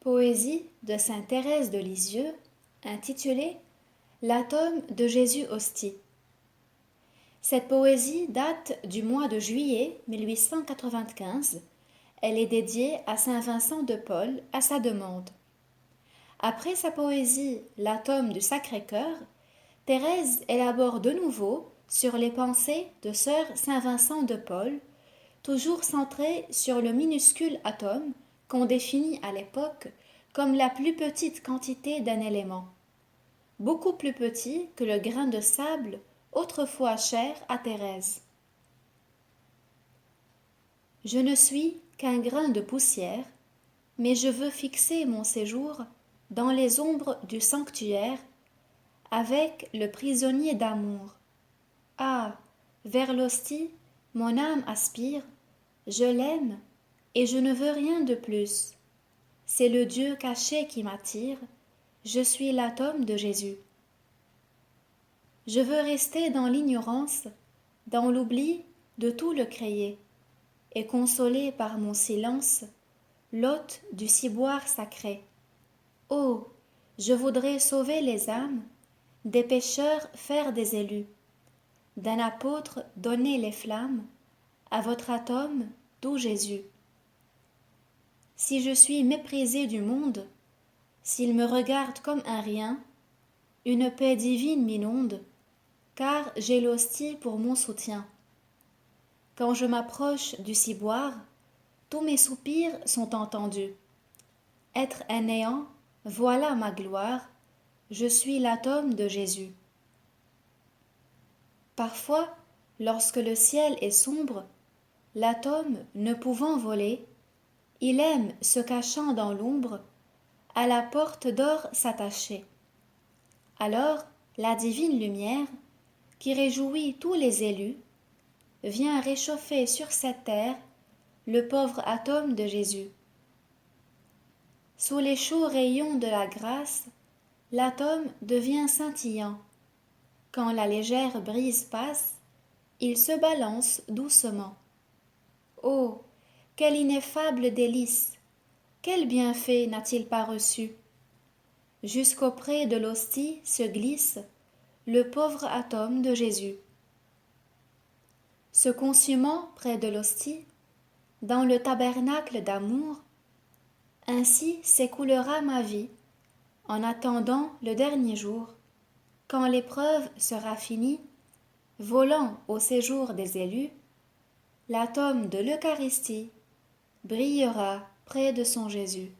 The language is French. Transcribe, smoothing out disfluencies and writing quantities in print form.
Poésie de sainte Thérèse de Lisieux, intitulée L'atome de Jésus hostie. Cette poésie date du mois de juillet 1895. Elle est dédiée à saint Vincent de Paul à sa demande. Après sa poésie L'atome du Sacré-Cœur, Thérèse élabore de nouveau sur les pensées de sœur saint Vincent de Paul, toujours centrée sur le minuscule atome qu'on définit à l'époque comme la plus petite quantité d'un élément, beaucoup plus petit que le grain de sable autrefois cher à Thérèse. Je ne suis qu'un grain de poussière, mais je veux fixer mon séjour dans les ombres du sanctuaire avec le prisonnier d'amour. Ah, vers l'hostie, mon âme aspire, je l'aime et je ne veux rien de plus. C'est le Dieu caché qui m'attire, je suis l'atome de Jésus. Je veux rester dans l'ignorance, dans l'oubli de tout le créé, et consoler par mon silence l'hôte du ciboire sacré. Oh, je voudrais sauver les âmes, des pécheurs faire des élus, d'un apôtre donner les flammes, à votre atome, doux Jésus. Si je suis méprisé du monde, s'il me regarde comme un rien, une paix divine m'inonde, car j'ai l'hostie pour mon soutien. Quand je m'approche du ciboire, tous mes soupirs sont entendus. Être un néant, voilà ma gloire, je suis l'atome de Jésus. Parfois, lorsque le ciel est sombre, l'atome ne pouvant voler, il aime, se cachant dans l'ombre, à la porte d'or s'attacher. Alors, la divine lumière, qui réjouit tous les élus, vient réchauffer sur cette terre le pauvre atome de Jésus. Sous les chauds rayons de la grâce, l'atome devient scintillant. Quand la légère brise passe, il se balance doucement. Oh, quel ineffable délice! Quel bienfait n'a-t-il pas reçu? Jusqu'auprès de l'hostie se glisse le pauvre atome de Jésus. Se consumant près de l'hostie, dans le tabernacle d'amour, ainsi s'écoulera ma vie, en attendant le dernier jour, quand l'épreuve sera finie, volant au séjour des élus, l'atome de l'Eucharistie brillera près de son Jésus.